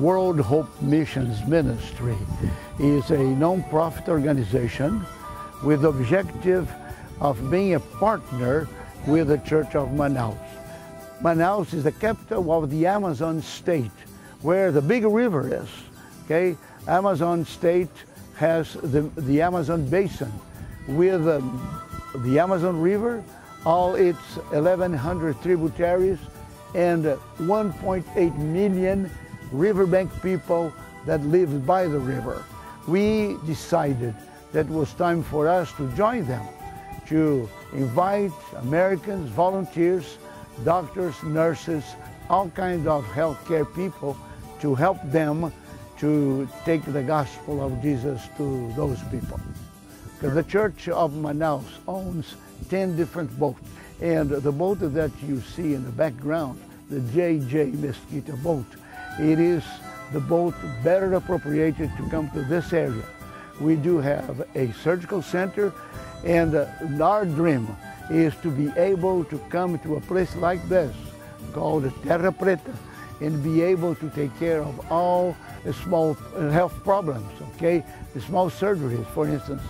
World Hope Missions Ministry is a non-profit organization with the objective of being a partner with the Church of Manaus. Manaus is the capital of the Amazon state, where the big river is. Okay, Amazon state has the Amazon basin with the Amazon River, all its 1,100 tributaries, and 1.8 million riverbank people that live by the river. We decided that it was time for us to join them, to invite Americans, volunteers, doctors, nurses, all kinds of healthcare people to help them to take the gospel of Jesus to those people. Because the Church of Manaus owns 10 different boats, and the boat that you see in the background, the JJ Mesquita boat, it is the boat better appropriated to come to this area. We do have a surgical center, and our dream is to be able to come to a place like this, called Terra Preta, and be able to take care of all the small health problems, okay? The small surgeries, for instance.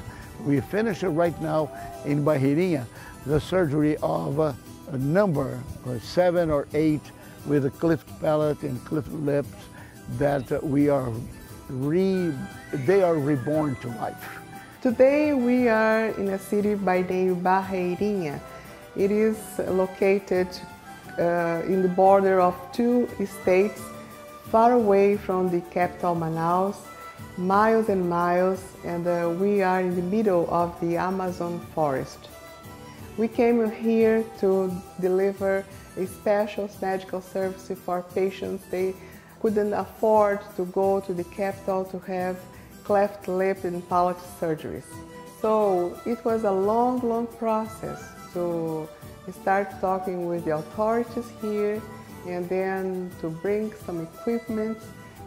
We finish it right now in Barreirinha, the surgery of a number, or 7 or 8, with a cleft palate and cleft lips, that they are reborn to life. Today we are in a city by name Barreirinha. It is located in the border of 2 states, far away from the capital Manaus, miles and miles, and we are in the middle of the Amazon forest. We came here to deliver a special medical service for patients. They couldn't afford to go to the capital to have cleft lip and palate surgeries. So it was a long process to start talking with the authorities here, and then to bring some equipment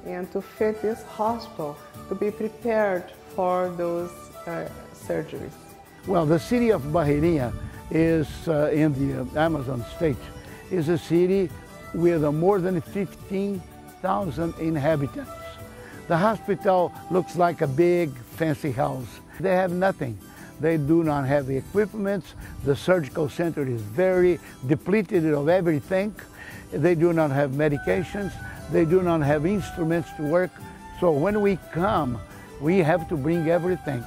and to fit this hospital to be prepared for those surgeries. Well, the city of Barreirinha is in the Amazon state, is a city with more than 15,000 inhabitants. The hospital looks like a big fancy house. They have nothing. They do not have the equipment. The surgical center is very depleted of everything. They do not have medications. They do not have instruments to work. So when we come, we have to bring everything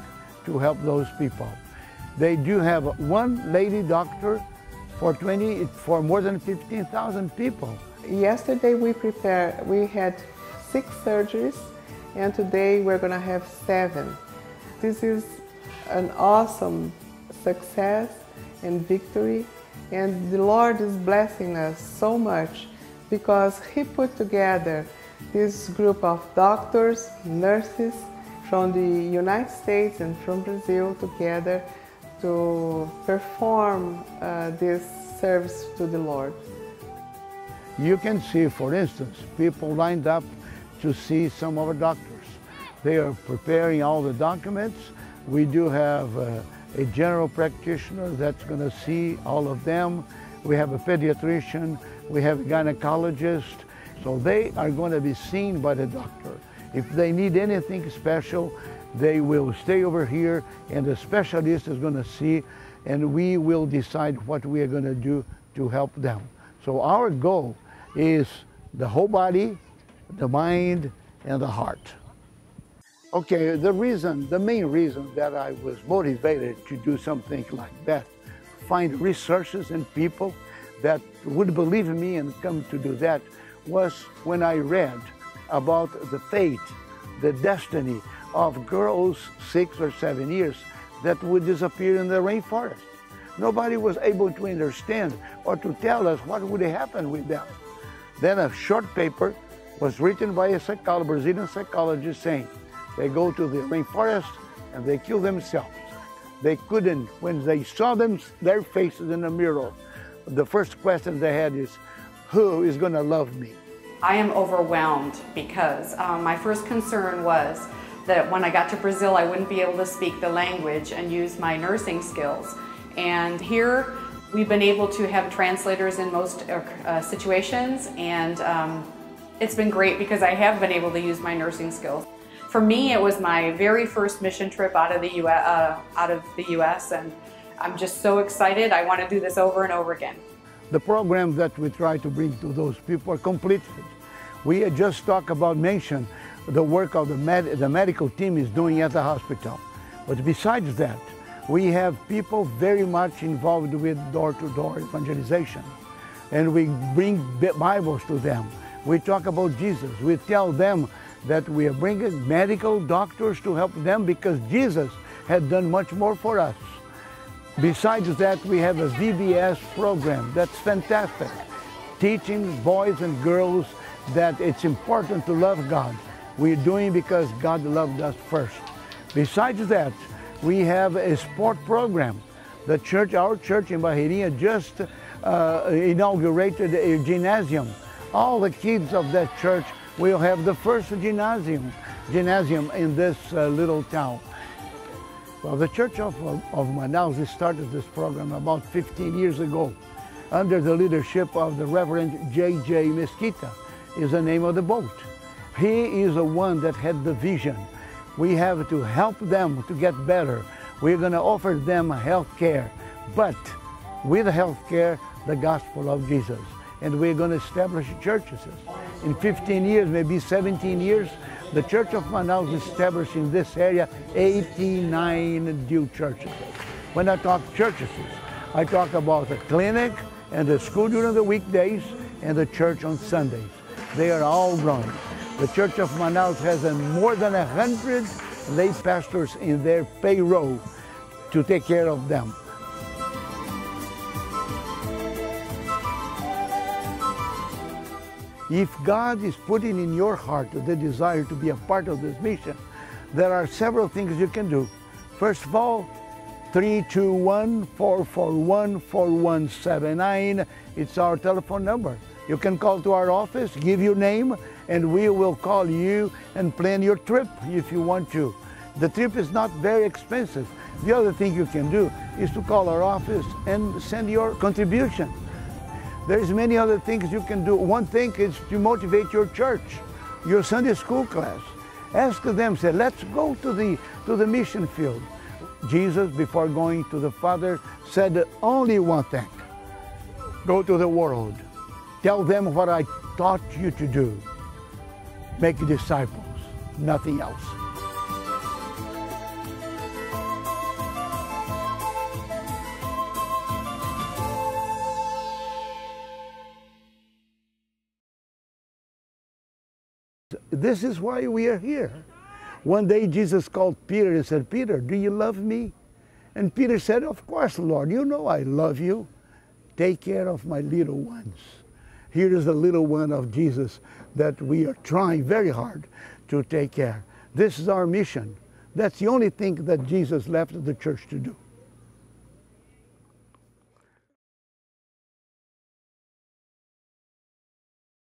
to help those people. They do have one lady doctor for more than 15,000 people. Yesterday we had 6 surgeries, and today we're going to have 7. This is an awesome success and victory, and the Lord is blessing us so much because He put together this group of doctors, nurses from the United States and from Brazil together to perform this service to the Lord. You can see, for instance, people lined up to see some of our doctors. They are preparing all the documents. We do have a general practitioner that's going to see all of them. We have a pediatrician, we have a gynecologist. So they are going to be seen by the doctor. If they need anything special, they will stay over here and the specialist is going to see, and we will decide what we are going to do to help them. So our goal is the whole body, the mind, and the heart. Okay, the main reason that I was motivated to do something like that, find resources and people that would believe in me and come to do that, was when I read about the fate, the destiny of girls 6 or 7 years that would disappear in the rainforest. Nobody was able to understand or to tell us what would happen with them. Then a short paper was written by a Brazilian psychologist saying, they go to the rainforest and they kill themselves. They couldn't, when they saw their faces in the mirror, the first question they had is, who is going to love me? I am overwhelmed because my first concern was that when I got to Brazil, I wouldn't be able to speak the language and use my nursing skills. And here, we've been able to have translators in most situations, and It's been great because I have been able to use my nursing skills. For me, it was my very first mission trip out of the U.S., and I'm just so excited. I want to do this over and over again. The programs that we try to bring to those people are completed. We just mentioned the work of the medical team is doing at the hospital. But besides that, we have people very much involved with door-to-door evangelization. And we bring Bibles to them. We talk about Jesus. We tell them that we are bringing medical doctors to help them because Jesus had done much more for us. Besides that, we have a VBS program that's fantastic, teaching boys and girls that it's important to love God. We're doing because God loved us first. Besides that, we have a sport program. The church, our church in Barreirinha just inaugurated a gymnasium. All the kids of that church will have the first gymnasium in this little town. Well, the Church of Manaus started this program about 15 years ago under the leadership of the Reverend J.J. Mesquita is the name of the boat. He is the one that had the vision. We have to help them to get better. We're going to offer them health care, but with health care, the gospel of Jesus. And we're going to establish churches. In 15 years, maybe 17 years, the Church of Manaus established in this area 89 new churches. When I talk churches, I talk about the clinic and the school during the weekdays and the church on Sundays. They are all growing. The Church of Manaus has more than 100 lay pastors in their payroll to take care of them. If God is putting in your heart the desire to be a part of this mission, there are several things you can do. First of all, 321-441-4179. It's our telephone number. You can call to our office, give your name, and we will call you and plan your trip if you want to. The trip is not very expensive. The other thing you can do is to call our office and send your contribution. There's many other things you can do. One thing is to motivate your church, your Sunday school class. Ask them, say, let's go to the mission field. Jesus, before going to the Father, said only one thing. Go to the world. Tell them what I taught you to do. Make disciples, nothing else. This is why we are here. One day Jesus called Peter and said, Peter, do you love me? And Peter said, of course, Lord, you know I love you. Take care of my little ones. Here is the little one of Jesus that we are trying very hard to take care. This is our mission. That's the only thing that Jesus left the church to do.